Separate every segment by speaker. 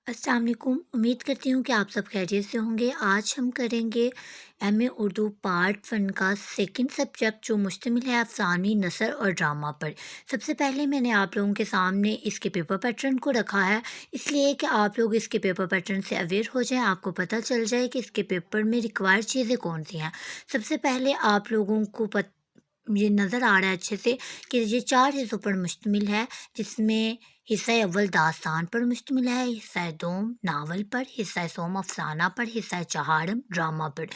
Speaker 1: अस्सलाम वालेकुम। उम्मीद करती हूँ कि आप सब खैरियत से होंगे। आज हम करेंगे एमए उर्दू पार्ट 1 का सेकंड सब्जेक्ट जो मुश्तमिल है अफ़सानी नसर और ड्रामा पर। सबसे पहले मैंने आप लोगों के सामने इसके पेपर पैटर्न को रखा है, इसलिए कि आप लोग इसके पेपर पैटर्न से अवेयर हो जाएं, आपको पता चल जाए कि इसके पेपर में रिक्वायर्ड चीज़ें कौन सी हैं। सबसे पहले आप लोगों को ये नज़र आ रहा है अच्छे से कि ये 4 हिस्सों पर मुश्तमिल है, जिसमें हिस्सा अव्वल दास्तान पर मुश्तमिल है, हिस्सा दोम नावल पर, हिस्सा सोम अफसाना पर, हिस्सा चहारम ड्रामा पर।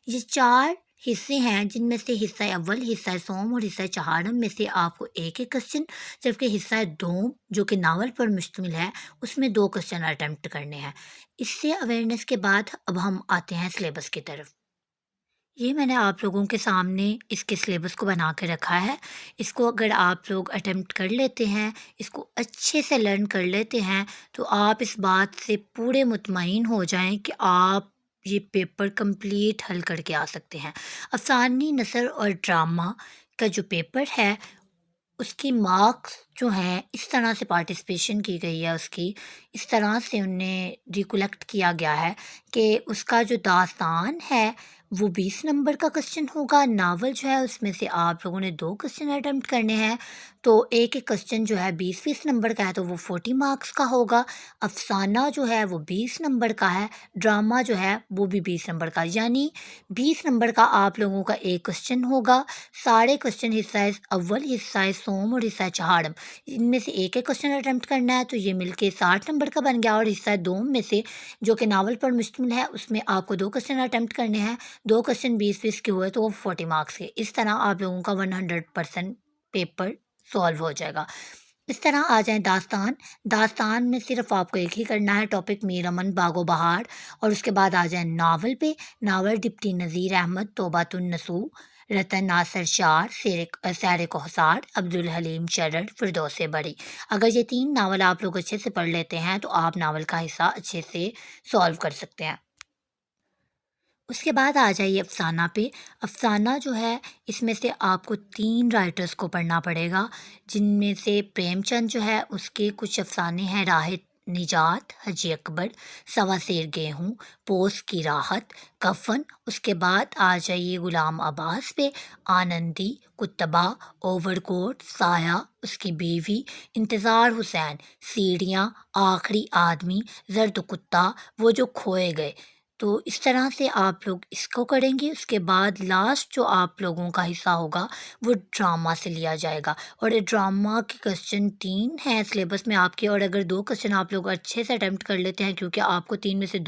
Speaker 1: ये 4 हिस्से हैं, जिनमें से हिस्सा अव्वल, हिस्सा सोम और हिस्सा चहारम में से आपको एक-एक क्वेश्चन, जबकि हिस्सा दोम जो कि नावल पर मुश्तमिल है, उसमें 2 क्वेश्चन अटेम्प्ट करने हैं। इससे अवेयरनेस के बाद अब हम आते हैं सिलेबस की तरफ। ये मैंने आप लोगों के सामने इसके सिलेबस को बना के रखा है। इसको अगर आप लोग अटेम्प्ट कर लेते हैं, इसको अच्छे से लर्न कर लेते हैं, तो आप इस बात से पूरे मुतमईन हो जाएं कि आप ये पेपर कंप्लीट हल करके आ सकते हैं। अफ़सानी नसर और ड्रामा का जो पेपर है, उसकी मार्क्स जो हैं इस तरह से पार्टिसिपेशन की गई है उसकी, इस तरह से उन्हें रिकलेक्ट किया गया है कि उसका जो दास्तान है वो 20 नंबर का क्वेश्चन होगा। नावल जो है उसमें से आप लोगों ने 2 क्वेश्चन अटेम्प्ट करने हैं, तो एक-एक क्वेश्चन जो है 20-20 नंबर का है, तो वो 40 मार्क्स का होगा। अफ़साना जो है वो 20 नंबर का है, ड्रामा जो है वो भी 20 नंबर का, यानी 20 नंबर का आप लोगों का एक क्वेश्चन होगा। सारे क्वेश्चन हिस्सा अव्वल, हिस्सा सोम और हिस्सा चहारम, इनमें से एक-एक क्वेश्चन अटेम्प्ट करना है, तो ये मिलके 60 नंबर का बन गया। और हिस्सा दोम में से जो कि नावल पर मुश्तमिल है, उसमें आपको 2 क्वेश्चन अटेम्प्ट करने हैं। 2 क्वेश्चन 20-20 के हुए तो वो 40 मार्क्स के। इस तरह आप लोगों का 100% पेपर सॉल्व हो जाएगा। इस तरह आ जाए दास्तान। दास्तान में सिर्फ आपको एक ही करना है टॉपिक मीर अमन बागो बहार, और उसके बाद आ जाए नावल पे। नावल डिप्टी नज़ीर अहमद तौबातुन नसू, रतन नासर शार, सैर कोहसार, अब्दुल हलीम शरर, फिरदौस बड़ी। अगर ये 3 नावल आप लोग अच्छे से पढ़ लेते हैं तो आप नावल का हिस्सा अच्छे से सॉल्व कर सकते हैं। उसके बाद आ जाइए अफ़साना पे। अफ़साना जो है इसमें से आपको 3 राइटर्स को पढ़ना पड़ेगा, जिनमें से प्रेमचंद जो है उसके कुछ अफ़साने हैं, राह निजात, हजी अकबर, सवा सेर गेहूँ, पोस की राहत, कफन। उसके बाद आ जाइए गुलाम अब्बास पे। आनंदी, कुतबा, ओवरकोट, साया, उसकी बीवी, इंतज़ार हुसैन, सीढ़ियाँ, आखिरी आदमी, जर्द कुत्ता, वो जो खोए गए। तो इस तरह से आप लोग इसको करेंगे। उसके बाद लास्ट जो आप लोगों का हिस्सा होगा वो ड्रामा से लिया जाएगा, और ये ड्रामा के क्वेश्चन 3 हैं सिलेबस में आपके, और अगर 2 क्वेश्चन आप लोग अच्छे से अटेम्प्ट कर लेते हैं, क्योंकि आपको 3 में से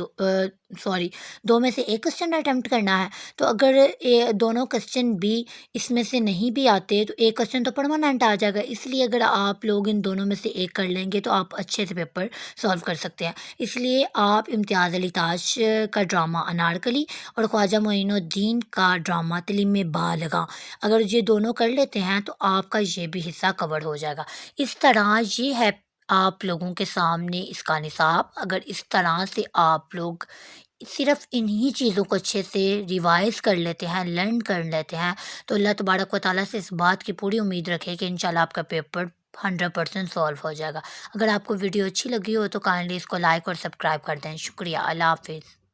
Speaker 1: 2 में से 1 क्वेश्चन अटेम्प्ट करना है, तो अगर दोनों क्वेश्चन भी इसमें से नहीं भी आते तो एक क्वेश्चन तो परमानेंट आ जाएगा। इसलिए अगर आप लोग इन दोनों में से एक कर लेंगे तो आप अच्छे से पेपर सॉल्व कर सकते हैं। इसलिए आप इम्तियाज़ अली ताज का ड्रामा अनारकली और ख्वाजा मोइनुद्दीन का ड्रामा तिलिम बालगा, अगर ये दोनों कर लेते हैं तो आपका ये भी हिस्सा कवर हो जाएगा। इस तरह ये है आप लोगों के सामने इसका निसाब। अगर इस तरह से आप लोग सिर्फ इन्हीं चीज़ों को अच्छे से रिवाइज़ कर लेते हैं, लर्न कर लेते हैं, तो अल्लाह तबारक व तआला से इस बात की पूरी उम्मीद रखें कि इंशाल्लाह आपका पेपर 100% सॉल्व हो जाएगा। अगर आपको वीडियो अच्छी लगी हो तो काइंडली इसको लाइक और सब्सक्राइब कर दें। शुक्रिया। अल्लाह हाफ़िज़।